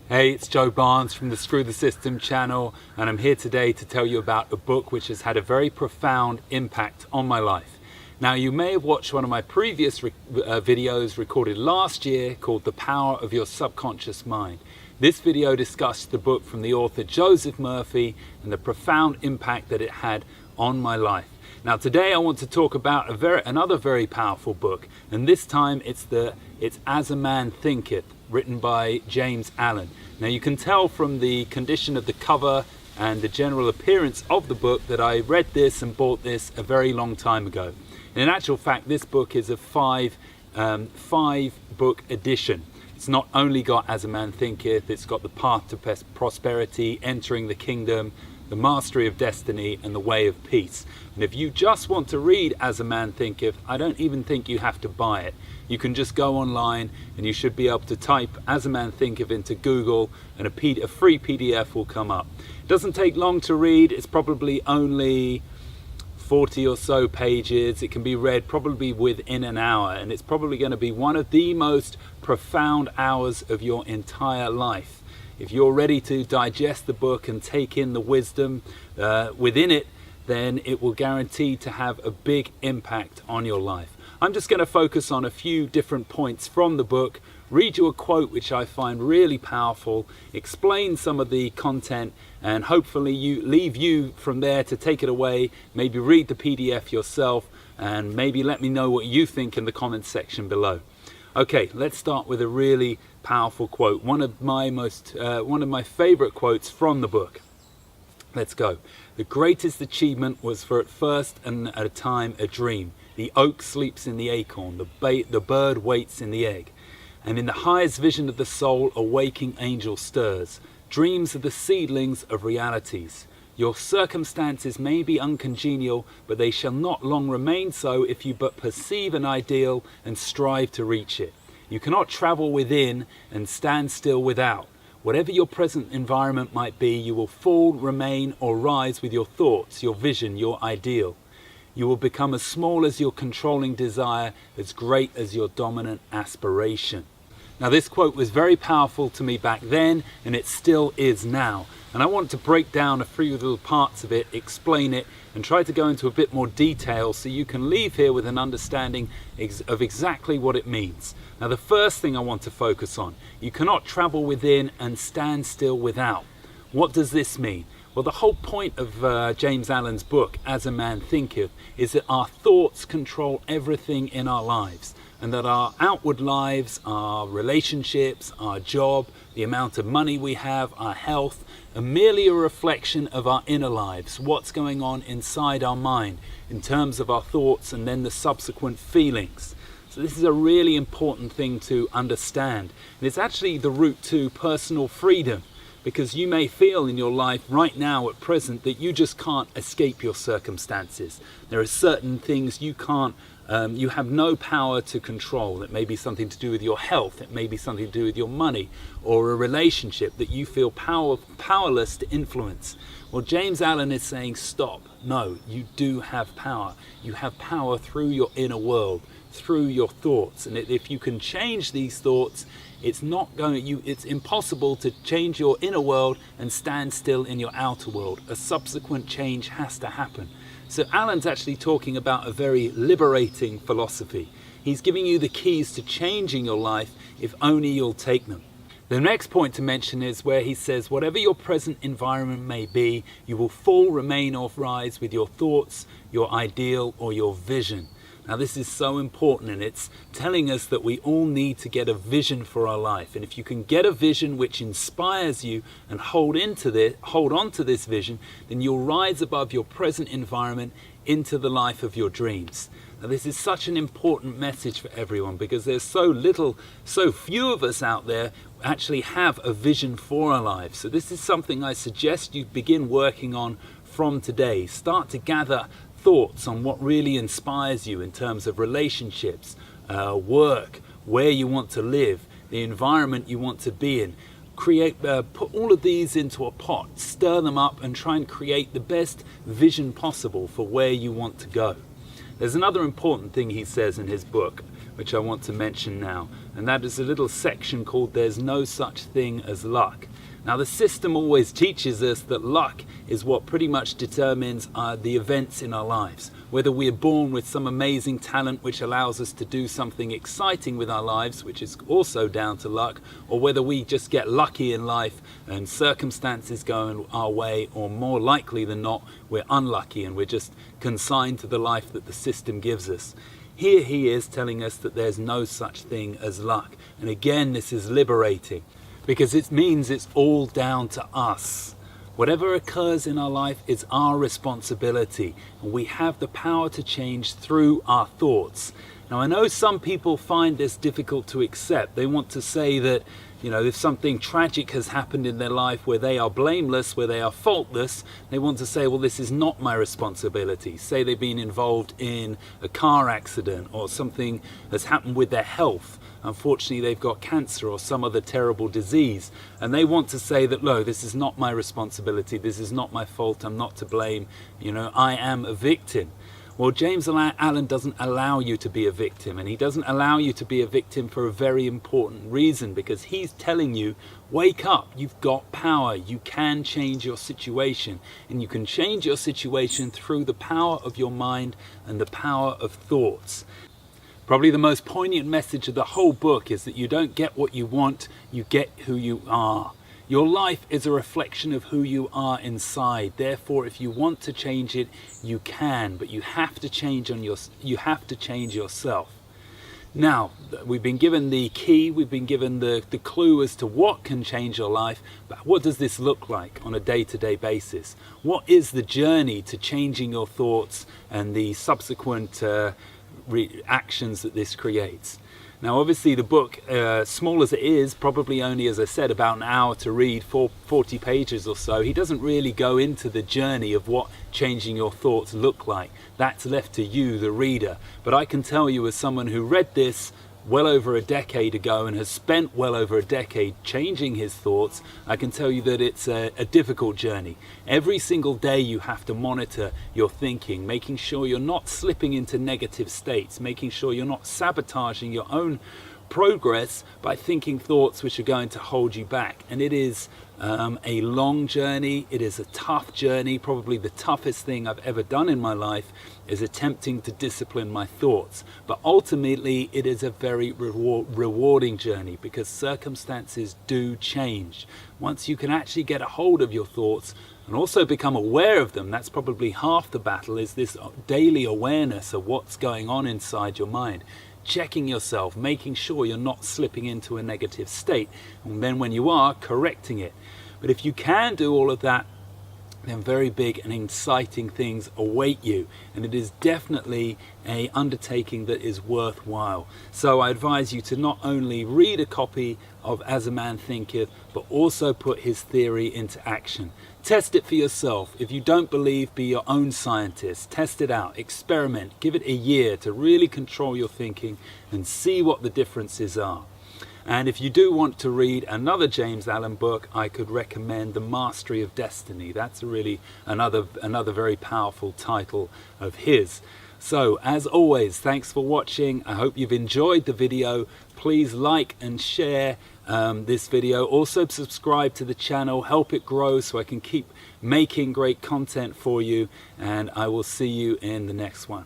Hey, it's Joe Barnes from the Screw the System channel, and I'm here today to tell you about a book which has had a very profound impact on my life. Now, you may have watched one of my previous videos recorded last year called The Power of Your Subconscious Mind. This video discussed the book from the author Joseph Murphy and the profound impact that it had on my life. Now, today I want to talk about another very powerful book, and this time it's As a Man Thinketh, written by James Allen. Now, you can tell from the condition of the cover and the general appearance of the book that I read this and bought this a very long time ago. And in actual fact, this book is a five book edition. It's not only got As a Man Thinketh, it's got The Path to Prosperity, Entering the Kingdom, The Mastery of Destiny, and The Way of Peace. And if you just want to read As a Man Thinketh, I don't even think you have to buy it. You can just go online and you should be able to type As a Man Thinketh into Google and a free PDF will come up. It doesn't take long to read. It's probably only 40 or so pages. It can be read probably within an hour, and it's probably going to be one of the most profound hours of your entire life. If you're ready to digest the book and take in the wisdom within it, then it will guarantee to have a big impact on your life. I'm just going to focus on a few different points from the book, read you a quote which I find really powerful, explain some of the content, and hopefully leave you from there to take it away, maybe read the PDF yourself, and maybe let me know what you think in the comments section below. Okay, let's start with a really powerful quote, one of my favorite quotes from the book. Let's go. The greatest achievement was for at first and at a time a dream. The oak sleeps in the acorn, the bird waits in the egg. And in the highest vision of the soul, a waking angel stirs. Dreams are the seedlings of realities. Your circumstances may be uncongenial, but they shall not long remain so if you but perceive an ideal and strive to reach it. You cannot travel within and stand still without. Whatever your present environment might be, you will fall, remain, or rise with your thoughts, your vision, your ideal. You will become as small as your controlling desire, as great as your dominant aspiration. Now, this quote was very powerful to me back then, and it still is now. And I want to break down a few little parts of it, explain it, and try to go into a bit more detail so you can leave here with an understanding of exactly what it means. Now, the first thing I want to focus on, you cannot travel within and stand still without. What does this mean? Well, the whole point of James Allen's book, As a Man Thinketh, is that our thoughts control everything in our lives, and that our outward lives, our relationships, our job, the amount of money we have, our health, are merely a reflection of our inner lives, what's going on inside our mind in terms of our thoughts and then the subsequent feelings. So this is a really important thing to understand. And it's actually the route to personal freedom, because you may feel in your life right now at present that you just can't escape your circumstances. There are certain things you have no power to control. It may be something to do with your health, it may be something to do with your money, or a relationship that you feel powerless to influence. Well, James Allen is saying, stop. No, you do have power. You have power through your inner world, through your thoughts. And if you can change these thoughts, it's impossible to change your inner world and stand still in your outer world. A subsequent change has to happen. So Allen's actually talking about a very liberating philosophy. He's giving you the keys to changing your life if only you'll take them. The next point to mention is where he says, whatever your present environment may be, you will fall, remain, or rise with your thoughts, your ideal, or your vision. Now, this is so important, and it's telling us that we all need to get a vision for our life. And if you can get a vision which inspires you and hold on to this vision, then you'll rise above your present environment into the life of your dreams. Now, this is such an important message for everyone, because there's so few of us out there actually have a vision for our lives. So this is something I suggest you begin working on from today. Start to gather thoughts on what really inspires you in terms of relationships, work, where you want to live, the environment you want to be in. Put all of these into a pot, stir them up, and try and create the best vision possible for where you want to go. There's another important thing he says in his book, which I want to mention now, and that is a little section called "There's No Such Thing as Luck." Now, the system always teaches us that luck is what pretty much determines the events in our lives. Whether we are born with some amazing talent which allows us to do something exciting with our lives, which is also down to luck, or whether we just get lucky in life and circumstances go our way, or more likely than not, we're unlucky and we're just consigned to the life that the system gives us. Here he is telling us that there's no such thing as luck. And again, this is liberating, because it means it's all down to us. Whatever occurs in our life is our responsibility, and we have the power to change through our thoughts. Now, I know some people find this difficult to accept. They want to say that, if something tragic has happened in their life where they are blameless, where they are faultless, they want to say, well, this is not my responsibility. Say they've been involved in a car accident, or something has happened with their health. Unfortunately, they've got cancer or some other terrible disease, and they want to say that, no, this is not my responsibility, this is not my fault, I'm not to blame, I am a victim. Well, James Allen doesn't allow you to be a victim, and he doesn't allow you to be a victim for a very important reason, because he's telling you, wake up, you've got power, you can change your situation, and you can change your situation through the power of your mind and the power of thoughts. Probably the most poignant message of the whole book is that you don't get what you want, you get who you are. Your life is a reflection of who you are inside. Therefore, if you want to change it, you can, but you have to change yourself. Now, we've been given the key, we've been given the clue as to what can change your life, but what does this look like on a day-to-day basis? What is the journey to changing your thoughts and the subsequent reactions that this creates? Now, obviously the book, small as it is, probably only, as I said, about an hour to read, 40 pages or so, he doesn't really go into the journey of what changing your thoughts look like. That's left to you, the reader. But I can tell you, as someone who read this well over a decade ago and has spent well over a decade changing his thoughts, I can tell you that it's a difficult journey. Every single day you have to monitor your thinking, making sure you're not slipping into negative states, making sure you're not sabotaging your own progress by thinking thoughts which are going to hold you back. And it is a long journey, it is a tough journey. Probably the toughest thing I've ever done in my life is attempting to discipline my thoughts. But ultimately it is a very rewarding journey, because circumstances do change. Once you can actually get a hold of your thoughts and also become aware of them, that's probably half the battle, is this daily awareness of what's going on inside your mind. Checking yourself, making sure you're not slipping into a negative state, and then when you are, correcting it. But if you can do all of that, then very big and exciting things await you, and it is definitely an undertaking that is worthwhile. So I advise you to not only read a copy of As a Man Thinketh, but also put his theory into action. Test it for yourself. If you don't believe, be your own scientist. Test it out, experiment, give it a year to really control your thinking and see what the differences are. And if you do want to read another James Allen book, I could recommend The Mastery of Destiny. That's really another very powerful title of his. So, as always, thanks for watching. I hope you've enjoyed the video. Please like and share this video. Also subscribe to the channel, help it grow so I can keep making great content for you. And I will see you in the next one.